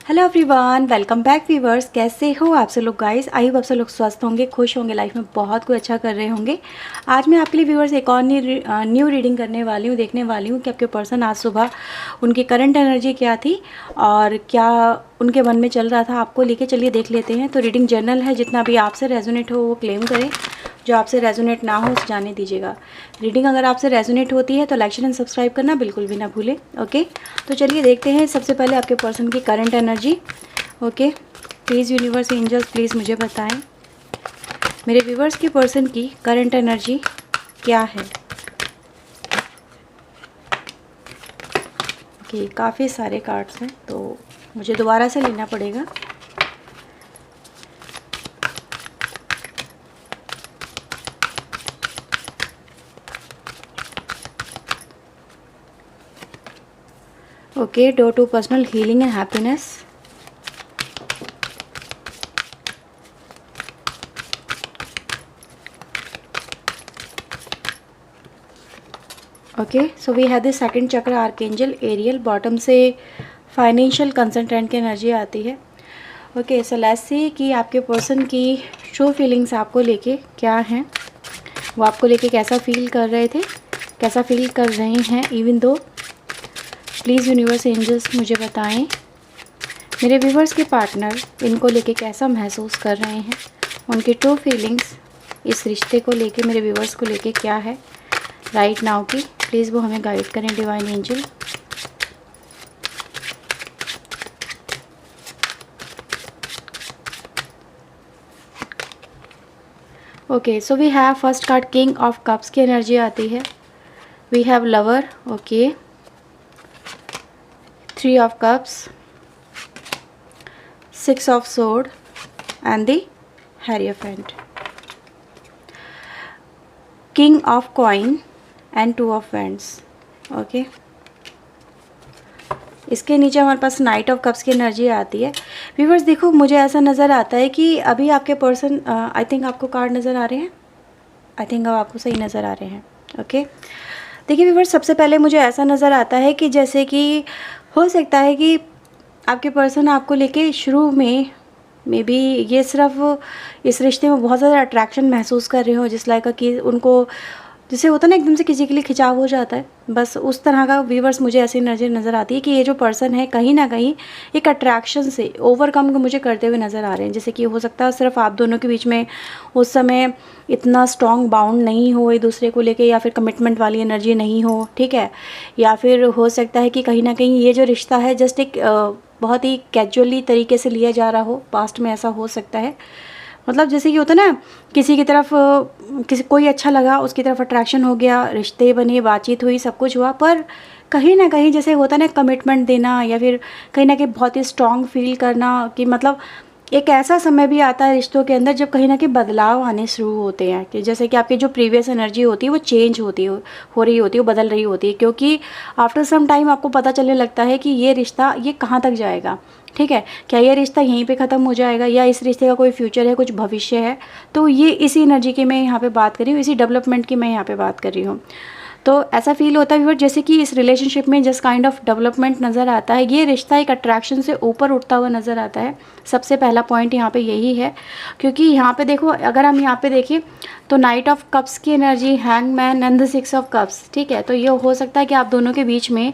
Hello everyone, welcome back viewers. कैसे हो आप सब लोग गाइस? आई होप आप सब लोग स्वस्थ होंगे, खुश होंगे, लाइफ में बहुत कुछ अच्छा कर रहे होंगे। आज मैं आपके लिए व्यूवर्स एक और न्यू रीडिंग करने वाली हूँ, देखने वाली हूँ कि आपके पर्सन आज सुबह उनकी करंट एनर्जी क्या थी और क्या उनके मन में चल रहा था आपको लेके। चलिए देख लेते हैं। तो रीडिंग जनरल है, जितना भी आपसे रेजोनेट हो वो क्लेम करें, जो आपसे रेजोनेट ना हो उसे जाने दीजिएगा। रीडिंग अगर आपसे रेजोनेट होती है तो लाइक शेयर एंड सब्सक्राइब करना बिल्कुल भी ना भूलें। ओके, तो चलिए देखते हैं सबसे पहले आपके पर्सन की current energy. Okay, please universe angels please मुझे बताएं मेरे व्यूवर्स की पर्सन की करंट एनर्जी क्या है। ओके, काफ़ी सारे कार्ड्स हैं तो मुझे दोबारा से लेना पड़ेगा। Okay, door to personal healing and happiness. Okay, so we have the second chakra archangel Ariel, bottom से फाइनेंशियल कंसल्टेंट की एनर्जी आती है। ओके, सो लेट्स सी कि आपके पर्सन की ट्रू फीलिंग्स आपको लेके क्या हैं, वो आपको लेके कैसा फील कर रहे थे, कैसा फील कर रहे हैं। Even though please universe angels मुझे बताएं मेरे व्यूवर्स के पार्टनर इनको लेके कैसा महसूस कर रहे हैं, उनकी ट्रू फीलिंग्स इस रिश्ते को लेके, मेरे व्यूवर्स को लेके क्या है राइट नाउ की। प्लीज़ वो हमें गाइड करें divine angel. Okay, so we have first card king of cups की एनर्जी आती है। We have lover, okay, three of cups, six of sword and the hierophant, king of coin and two of wands. Okay, इसके नीचे हमारे पास knight of cups की energy आती है। व्यूवर्स देखो, मुझे ऐसा नज़र आता है कि अभी आपके पर्सन, आई थिंक आपको कार्ड नज़र आ रहे हैं, आई थिंक अब आपको सही नज़र आ रहे हैं। ओके, देखिए व्यूवर्स, सबसे पहले मुझे ऐसा नज़र आता है कि जैसे कि हो सकता है कि आपके पर्सन आपको लेके शुरू में मे बी ये सिर्फ इस रिश्ते में बहुत ज़्यादा अट्रैक्शन महसूस कर रहे हो, जिस लाइक कि उनको जैसे होता है ना एकदम से किसी के लिए खिंचाव हो जाता है, बस उस तरह का व्यूवर्स मुझे ऐसी नज़र आती है कि ये जो पर्सन है कहीं ना कहीं एक अट्रैक्शन से ओवरकम को मुझे करते हुए नज़र आ रहे हैं। जैसे कि हो सकता है सिर्फ आप दोनों के बीच में उस समय इतना स्ट्रॉन्ग बाउंड नहीं हो एक दूसरे को लेके, या फिर कमिटमेंट वाली एनर्जी नहीं हो, ठीक है, या फिर हो सकता है कि कहीं ना कहीं ये जो रिश्ता है जस्ट एक बहुत ही कैजुअली तरीके से लिया जा रहा हो। पास्ट में ऐसा हो सकता है, मतलब जैसे कि होता है ना किसी की तरफ किसी कोई अच्छा लगा, उसकी तरफ अट्रैक्शन हो गया, रिश्ते बने, बातचीत हुई, सब कुछ हुआ, पर कहीं ना कहीं जैसे होता है ना कमिटमेंट देना, या फिर कहीं ना कहीं बहुत ही स्ट्रॉन्ग फील करना कि मतलब एक ऐसा समय भी आता है रिश्तों के अंदर जब कहीं ना कहीं बदलाव आने शुरू होते हैं, कि जैसे कि आपकी जो प्रीवियस एनर्जी होती है वो चेंज होती हो रही होती है, वो बदल रही होती है, क्योंकि आफ्टर सम टाइम आपको पता चलने लगता है कि ये रिश्ता ये कहाँ तक जाएगा, ठीक है, क्या ये रिश्ता यहीं पे ख़त्म हो जाएगा या इस रिश्ते का कोई फ्यूचर है, कुछ भविष्य है। तो ये इसी एनर्जी की मैं यहाँ पे बात कर रही हूँ, इसी डेवलपमेंट की मैं यहाँ पे बात कर रही हूँ। तो ऐसा फील होता है व्यूअर जैसे कि इस रिलेशनशिप में जिस काइंड ऑफ डेवलपमेंट नज़र आता है, ये रिश्ता एक अट्रैक्शन से ऊपर उठता हुआ नज़र आता है। सबसे पहला पॉइंट यहाँ पे यही है, क्योंकि यहाँ पे देखो, अगर हम यहाँ पे देखें तो नाइट ऑफ कप्स की energy, hangman and the six of cups, ठीक है, तो ये हो सकता है कि आप दोनों के बीच में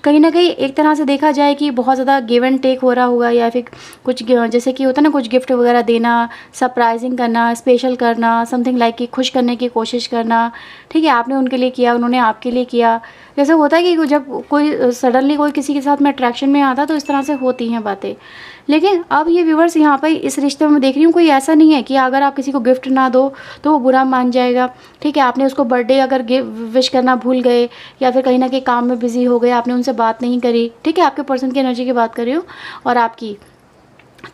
कहीं ना कहीं एक तरह से देखा जाए कि बहुत ज़्यादा गिव एंड टेक हो रहा होगा, या फिर कुछ जैसे कि होता है ना कुछ गिफ्ट वगैरह देना, सरप्राइजिंग करना, स्पेशल करना, समथिंग लाइक कि खुश करने की कोशिश करना, ठीक है, आपने उनके लिए किया, उन्होंने आपके लिए किया। जैसे होता है कि जब कोई सडनली कोई किसी के साथ में अट्रैक्शन में आता है तो इस तरह से होती हैं बातें। लेकिन अब ये व्यूवर्स यहाँ पर इस रिश्ते में देख रही हूँ, कोई ऐसा नहीं है कि अगर आप किसी को गिफ्ट ना दो तो वो बुरा मान जाएगा, ठीक है, आपने उसको बर्थडे अगर विश करना भूल गए, या फिर कहीं ना कहीं काम में बिजी हो गए, आपने उनसे बात नहीं करी, ठीक है, आपके पर्सन की एनर्जी की बात कर रही हूँ और आपकी,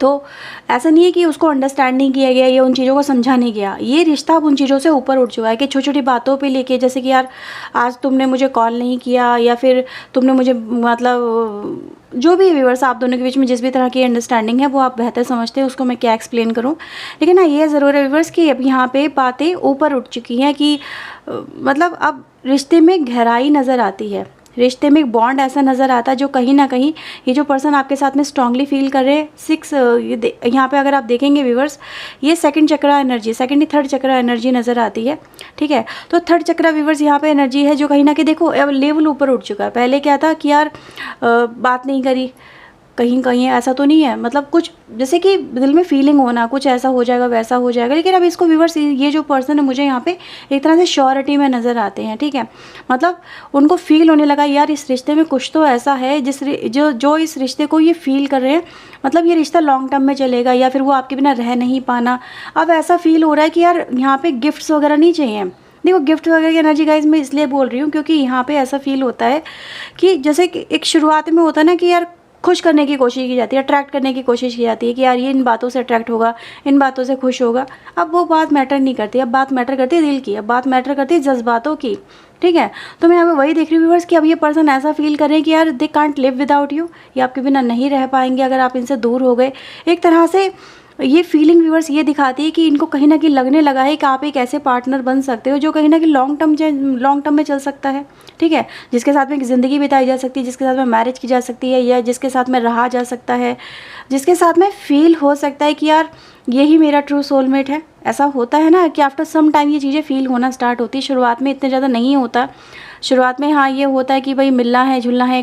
तो ऐसा नहीं है कि उसको अंडरस्टैंड नहीं किया गया या उन चीज़ों को समझा नहीं गया। ये रिश्ता अब उन चीज़ों से ऊपर उठ चुका है कि छोटी छोटी बातों पे लेके, जैसे कि यार आज तुमने मुझे कॉल नहीं किया, या फिर तुमने मुझे मतलब जो भी व्यूअर्स आप दोनों के बीच में जिस भी तरह की अंडरस्टैंडिंग है वो आप बेहतर समझते हैं, उसको मैं क्या एक्सप्लेन करूं। लेकिन हाँ, ये ज़रूर है व्यूअर्स कि अब यहाँ पे बातें ऊपर उठ चुकी हैं कि मतलब अब रिश्ते में गहराई नज़र आती है, रिश्ते में एक बॉन्ड ऐसा नज़र आता है जो कहीं ना कहीं ये जो पर्सन आपके साथ में स्ट्रांगली फील कर रहे हैं। 6 यहाँ पे अगर आप देखेंगे व्यूवर्स, ये सेकंड चक्रा एनर्जी, सेकंड ही थर्ड चक्रा एनर्जी नज़र आती है, ठीक है। तो थर्ड चक्रा व्यूवर्स यहाँ पे एनर्जी है जो कहीं ना कहीं देखो अब लेवल ऊपर उठ चुका है। पहले क्या था कि यार बात नहीं करी, कहीं कहीं ऐसा तो नहीं है, मतलब कुछ जैसे कि दिल में फीलिंग होना कुछ ऐसा हो जाएगा वैसा हो जाएगा, लेकिन अब इसको व्यूवर्स ये जो पर्सन है मुझे यहाँ पे एक तरह से श्योरिटी में नज़र आते हैं, ठीक है। मतलब उनको फील होने लगा यार इस रिश्ते में कुछ तो ऐसा है जो इस रिश्ते को ये फील कर रहे हैं, मतलब ये रिश्ता लॉन्ग टर्म में चलेगा या फिर वो आपके बिना रह नहीं पाना। अब ऐसा फील हो रहा है कि यार यहाँ पे गिफ्ट्स वगैरह नहीं चाहिए। देखो गिफ्ट वगैरह की एनर्जी गाइज मैं इसलिए बोल रही हूँ क्योंकि यहाँ पे ऐसा फील होता है कि जैसे कि एक शुरुआत में होता है ना कि यार खुश करने की कोशिश की जाती है, अट्रैक्ट करने की कोशिश की जाती है कि यार ये इन बातों से अट्रैक्ट होगा, इन बातों से खुश होगा। अब वो बात मैटर नहीं करती, अब बात मैटर करती है दिल की, अब बात मैटर करती है जज्बातों की, ठीक है। तो मैं यहाँ पे वही देख रही हूँ व्यूअर्स कि अब ये पर्सन ऐसा फील कर रहे हैं कि यार they can't live without you, ये आपके बिना नहीं रह पाएंगे अगर आप इनसे दूर हो गए। एक तरह से ये फीलिंग व्यूअर्स ये दिखाती है कि इनको कहीं ना कहीं लगने लगा है कि आप एक ऐसे पार्टनर बन सकते हो जो कहीं ना कहीं लॉन्ग टर्म में चल सकता है, ठीक है। जिसके साथ में ज़िंदगी बिताई जा सकती है, जिसके साथ में मैरिज की जा सकती है, या जिसके साथ में रहा जा सकता है, जिसके साथ में फील हो सकता है कि यार यही मेरा ट्रू सोलमेट है। ऐसा होता है ना कि आफ्टर सम टाइम ये चीज़ें फील होना स्टार्ट होती है। शुरुआत में इतने ज़्यादा नहीं होता, शुरुआत में हाँ ये होता है कि भाई मिलना है जुलना है,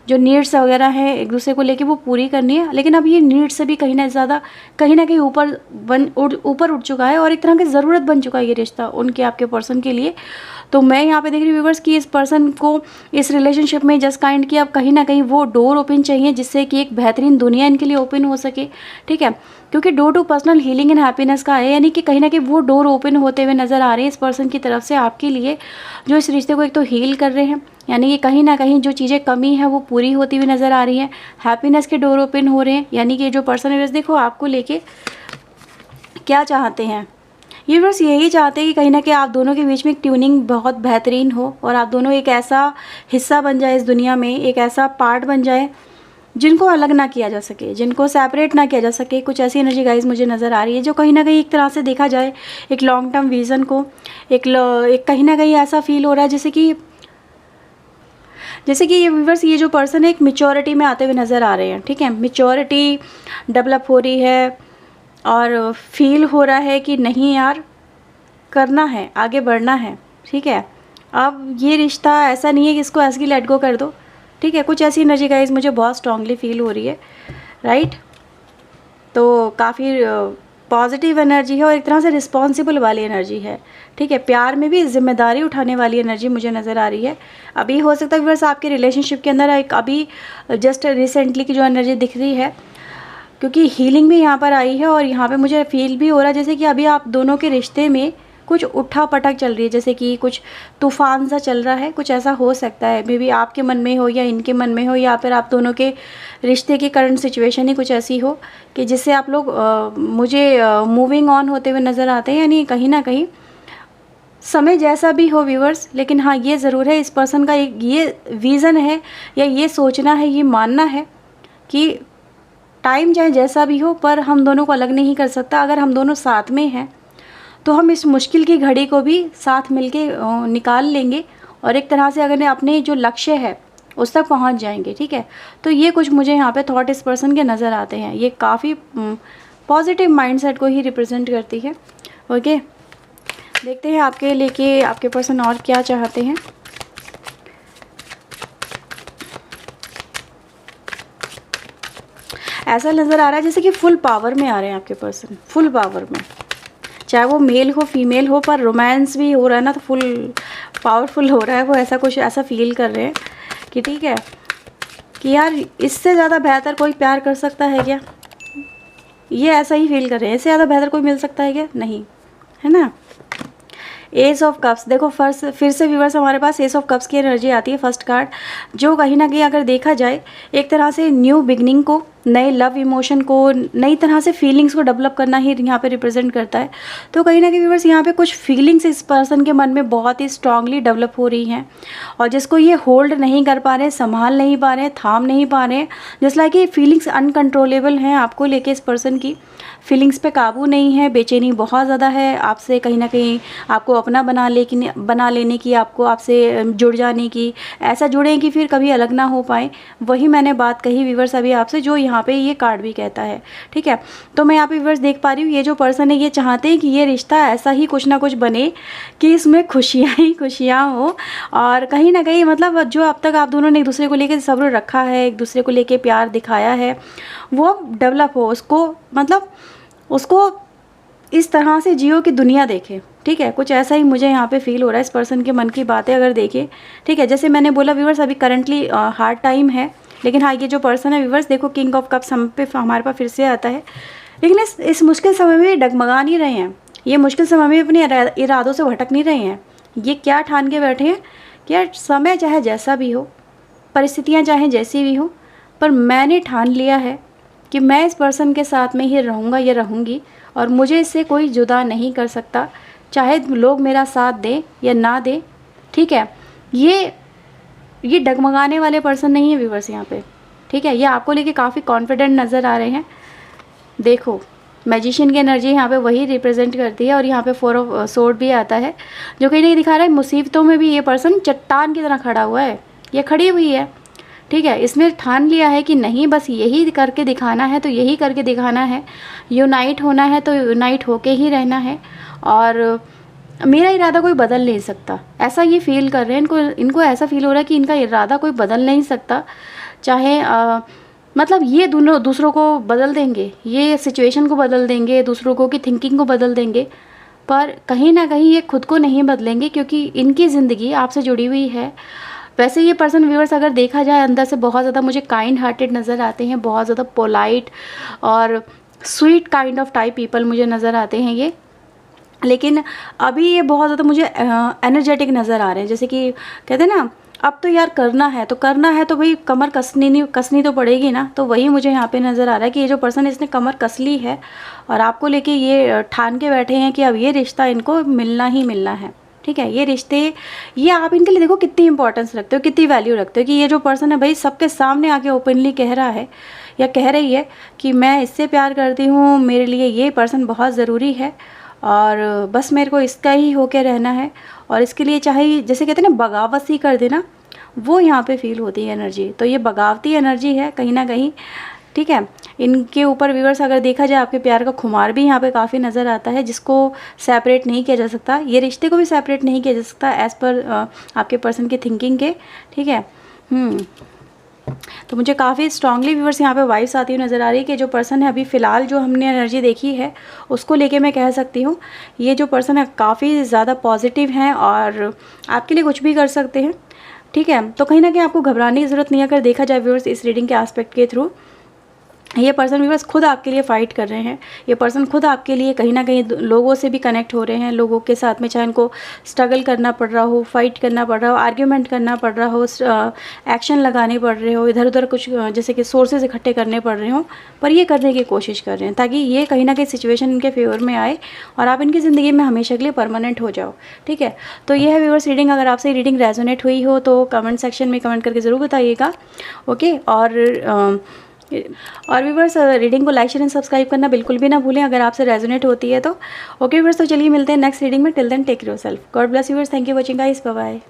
जो नीड्स वगैरह है एक दूसरे को लेके वो पूरी करनी है, लेकिन अब ये नीड्स से भी कहीं ना कहीं ऊपर उठ चुका है और एक तरह की ज़रूरत बन चुका है ये रिश्ता उनके आपके पर्सन के लिए। तो मैं यहाँ पे देख रही हूँ व्यूअर्स कि इस पर्सन को इस रिलेशनशिप में जस्ट काइंड की अब कहीं ना कहीं वो डोर ओपन चाहिए जिससे कि एक बेहतरीन दुनिया इनके लिए ओपन हो सके, ठीक है। क्योंकि door to personal healing and happiness का है, यानी कि कहीं ना कहीं वो डोर ओपन होते हुए नज़र आ रहे हैं इस पर्सन की तरफ से आपके लिए, जो इस रिश्ते को एक तो हील कर रहे हैं, यानी कि कहीं ना कहीं जो चीज़ें कमी है वो पूरी होती हुई नज़र आ रही हैं, हैप्पीनेस के डोर ओपन हो रहे हैं। यानी कि जो पर्सन है देखो आपको लेके क्या चाहते हैं, ये बस यही चाहते हैं कि कहीं ना कहीं आप दोनों के बीच में एक ट्यूनिंग बहुत बेहतरीन हो और आप दोनों एक ऐसा हिस्सा बन जाए इस दुनिया में, एक ऐसा पार्ट बन जाए जिनको अलग ना किया जा सके, जिनको सेपरेट ना किया जा सके। कुछ ऐसी एनर्जी गाइज मुझे नज़र आ रही है जो कहीं ना कहीं एक तरह से देखा जाए एक लॉन्ग टर्म विज़न को एक कहीं ना कहीं ऐसा फील हो रहा है जैसे कि ये व्यूअर्स ये जो पर्सन है एक मेच्योरिटी में आते हुए नज़र आ रहे हैं, ठीक है। मेच्योरिटी डेवलप हो रही है और फील हो रहा है कि नहीं यार करना है, आगे बढ़ना है, ठीक है। अब ये रिश्ता ऐसा नहीं है कि इसको ऐसे ही लेट गो कर दो, ठीक है। कुछ ऐसी एनर्जी गाइज मुझे बहुत स्ट्रांगली फील हो रही है, राइट। तो काफ़ी पॉजिटिव एनर्जी है और एक तरह से रिस्पॉन्सिबल वाली एनर्जी है, ठीक है। प्यार में भी जिम्मेदारी उठाने वाली एनर्जी मुझे नज़र आ रही है। अभी हो सकता है बस आपके रिलेशनशिप के अंदर एक अभी जस्ट रिसेंटली की जो एनर्जी दिख रही है, क्योंकि हीलिंग भी यहाँ पर आई है और यहाँ पे मुझे फील भी हो रहा है जैसे कि अभी आप दोनों के रिश्ते में कुछ उठा पटक चल रही है, जैसे कि कुछ तूफान सा चल रहा है, कुछ ऐसा हो सकता है। मे बी आपके मन में हो या इनके मन में हो, या फिर आप दोनों के रिश्ते की करंट सिचुएशन ही कुछ ऐसी हो कि जिससे आप लोग मुझे मूविंग ऑन होते हुए नज़र आते हैं। यानी कहीं ना कहीं समय जैसा भी हो व्यूअर्स, लेकिन हाँ ये ज़रूर है इस पर्सन का एक ये विज़न है या ये सोचना है, ये मानना है कि टाइम चाहे जैसा भी हो पर हम दोनों को अलग नहीं कर सकता। अगर हम दोनों साथ में हैं तो हम इस मुश्किल की घड़ी को भी साथ मिलके निकाल लेंगे और एक तरह से अगर अपने जो लक्ष्य है उस तक पहुंच जाएंगे, ठीक है। तो ये कुछ मुझे यहाँ पे थॉट इस पर्सन के नज़र आते हैं। ये काफ़ी पॉजिटिव माइंडसेट को ही रिप्रेजेंट करती है। ओके, देखते हैं आपके लेके आपके पर्सन और क्या चाहते हैं। ऐसा नज़र आ रहा है जैसे कि फुल पावर में आ रहे हैं आपके पर्सन, फुल पावर में, चाहे वो मेल हो फीमेल हो, पर रोमांस भी हो रहा है ना तो फुल पावरफुल हो रहा है वो। ऐसा कुछ ऐसा फील कर रहे हैं कि ठीक है कि यार इससे ज़्यादा बेहतर कोई प्यार कर सकता है क्या, ये ऐसा ही फील कर रहे हैं। इससे ज़्यादा बेहतर कोई मिल सकता है क्या, नहीं, है ना। एस ऑफ कप्स, देखो फर्स्ट फिर से व्यूअर्स हमारे पास एस ऑफ कप्स की एनर्जी आती है फर्स्ट कार्ड, जो कहीं ना कहीं अगर देखा जाए एक तरह से न्यू बिगनिंग को नए लव इमोशन को, नई तरह से फीलिंग्स को डेवलप करना ही यहाँ पे रिप्रेजेंट करता है। तो कहीं ना कहीं व्यूअर्स यहाँ पे कुछ फीलिंग्स इस पर्सन के मन में बहुत ही स्ट्रांगली डेवलप हो रही हैं, और जिसको ये होल्ड नहीं कर पा रहे, संभाल नहीं पा रहे, थाम नहीं पा रहे। जस्ट लाइक ये फीलिंग्स अनकंट्रोलेबल हैं आपको लेके, इस पर्सन की फीलिंग्स पे काबू नहीं है, बेचैनी बहुत ज़्यादा है आपसे, कहीं ना कहीं आपको अपना बना लेने की, आपको आपसे जुड़ जाने की, ऐसा जुड़ें कि फिर कभी अलग ना हो पाए। वही मैंने बात कही व्यूअर्स अभी आपसे, जो यहाँ पे ये कार्ड भी कहता है। ठीक है, तो मैं यहाँ पे व्यूअर्स देख पा रही हूँ, ये जो पर्सन है ये चाहते हैं कि ये रिश्ता ऐसा ही कुछ ना कुछ बने कि इसमें खुशियाँ ही खुशियाँ हो, और कहीं ना कहीं मतलब जो अब तक आप दोनों ने एक दूसरे को लेकर सब्र रखा है, एक दूसरे को लेकर प्यार दिखाया है, वो डेवलप हो, उसको मतलब उसको इस तरह से जियो कि दुनिया देखे। ठीक है, कुछ ऐसा ही मुझे यहाँ पे फील हो रहा है इस पर्सन के मन की बातें अगर देखें। ठीक है, जैसे मैंने बोला व्यूअर्स अभी करंटली हार्ड टाइम है, लेकिन हाँ ये जो पर्सन है व्यूअर्स देखो किंग ऑफ कप्स हम पे हमारे पास फिर से आता है, लेकिन इस मुश्किल समय में डगमगा नहीं रहे हैं, ये मुश्किल समय में अपने इरादों से भटक नहीं रहे हैं। ये क्या ठान के बैठे हैं कि यार समय चाहे जैसा भी हो, परिस्थितियाँ चाहे जैसी भी हो, पर मैंने ठान लिया है कि मैं इस पर्सन के साथ में ही रहूँगा या रहूँगी, और मुझे इससे कोई जुदा नहीं कर सकता, चाहे लोग मेरा साथ दें या ना दें। ठीक है, ये डगमगाने वाले पर्सन नहीं है व्यूअर्स यहाँ पे। ठीक है, ये आपको लेके काफ़ी कॉन्फिडेंट नज़र आ रहे हैं। देखो मैजिशियन की एनर्जी यहाँ पे वही रिप्रेजेंट करती है, और यहाँ पे 4 ऑफ सोर्ड भी आता है, जो कहीं नहीं दिखा रहा है मुसीबतों में भी ये पर्सन चट्टान की तरह खड़ा हुआ है, ये खड़ी हुई है। ठीक है, इसने ठान लिया है कि नहीं बस यही करके दिखाना है तो यही करके दिखाना है, यूनाइट होना है तो यूनाइट होके ही रहना है, और मेरा इरादा कोई बदल नहीं सकता, ऐसा ये फील कर रहे हैं। इनको ऐसा फील हो रहा है कि इनका इरादा कोई बदल नहीं सकता, चाहे मतलब ये दोनों दूसरों को बदल देंगे, ये सिचुएशन को बदल देंगे, दूसरों को की थिंकिंग को बदल देंगे, पर कहीं ना कहीं ये खुद को नहीं बदलेंगे, क्योंकि इनकी ज़िंदगी आपसे जुड़ी हुई है। वैसे ये पर्सन व्यूअर्स अगर देखा जाए अंदर से बहुत ज़्यादा मुझे काइंड हार्टेड नज़र आते हैं, बहुत ज़्यादा पोलाइट और sweet kind of type people मुझे नज़र आते हैं ये, लेकिन अभी ये बहुत ज़्यादा मुझे एनर्जेटिक नज़र आ रहे हैं। जैसे कि कहते हैं ना अब तो यार करना है तो भाई कमर कसनी तो पड़ेगी ना, तो वही मुझे यहाँ पे नज़र आ रहा है कि ये जो पर्सन इसने कमर कस ली है, और आपको लेके ये ठान के बैठे हैं कि अब ये रिश्ता इनको मिलना ही मिलना है। ठीक है, ये रिश्ते, ये आप इनके लिए देखो कितनी इंपॉर्टेंस रखते हो, कितनी वैल्यू रखते हो, कि ये जो पर्सन है भाई सबके सामने आके ओपनली कह रहा है या कह रही है कि मैं इससे प्यार करती हूँ, मेरे लिए ये पर्सन बहुत ज़रूरी है, और बस मेरे को इसका ही होके रहना है, और इसके लिए चाहे जैसे कहते हैं ना बगावत सी कर देना, वो यहाँ पे फील होती है एनर्जी। तो ये बगावती एनर्जी है कहीं ना कहीं। ठीक है, इनके ऊपर व्यूअर्स अगर देखा जाए आपके प्यार का खुमार भी यहाँ पे काफ़ी नज़र आता है, जिसको सेपरेट नहीं किया जा सकता, ये रिश्ते को भी सेपरेट नहीं किया जा सकता एज़ पर आपके पर्सन की थिंकिंग के। ठीक है, तो मुझे काफ़ी स्ट्रांगली व्यूअर्स यहाँ पे वाइब्स आती हुई नज़र आ रही है कि जो पर्सन है अभी फ़िलहाल जो हमने एनर्जी देखी है उसको लेके मैं कह सकती हूँ ये जो पर्सन है काफ़ी ज़्यादा पॉजिटिव हैं और आपके लिए कुछ भी कर सकते हैं। ठीक है, तो कहीं ना कहीं आपको घबराने की ज़रूरत नहीं है। अगर देखा जाए व्यूअर्स इस रीडिंग के एस्पेक्ट के थ्रू, ये पर्सन व्यूअर्स खुद आपके लिए फ़ाइट कर रहे हैं, ये पर्सन खुद आपके लिए कहीं ना कहीं लोगों से भी कनेक्ट हो रहे हैं, लोगों के साथ में चाहे उनको स्ट्रगल करना पड़ रहा हो, फाइट करना पड़ रहा हो, आर्ग्यूमेंट करना पड़ रहा हो, एक्शन लगाने पड़ रहे हो, इधर उधर कुछ जैसे कि सोर्सेज इकट्ठे करने पड़ रहे हो, पर ये करने की कोशिश कर रहे हैं ताकि ये कहीं ना कहीं सिचुएशन इनके फेवर में आए और आप इनकी ज़िंदगी में हमेशा के लिए परमानेंट हो जाओ। ठीक है, तो ये है व्यूअर्स रीडिंग। अगर आपसे रीडिंग रेजोनेट हुई हो तो कमेंट सेक्शन में कमेंट करके ज़रूर बताइएगा। ओके, और व्यूअर्स रीडिंग को लाइक शेयर एंड सब्सक्राइब करना बिल्कुल भी ना भूलें अगर आपसे रेजोनेट होती है तो। ओके व्यूअर्स, तो चलिए मिलते हैं नेक्स्ट रीडिंग में। Till then take care yourself, God bless viewers, thank you watching guys, bye bye.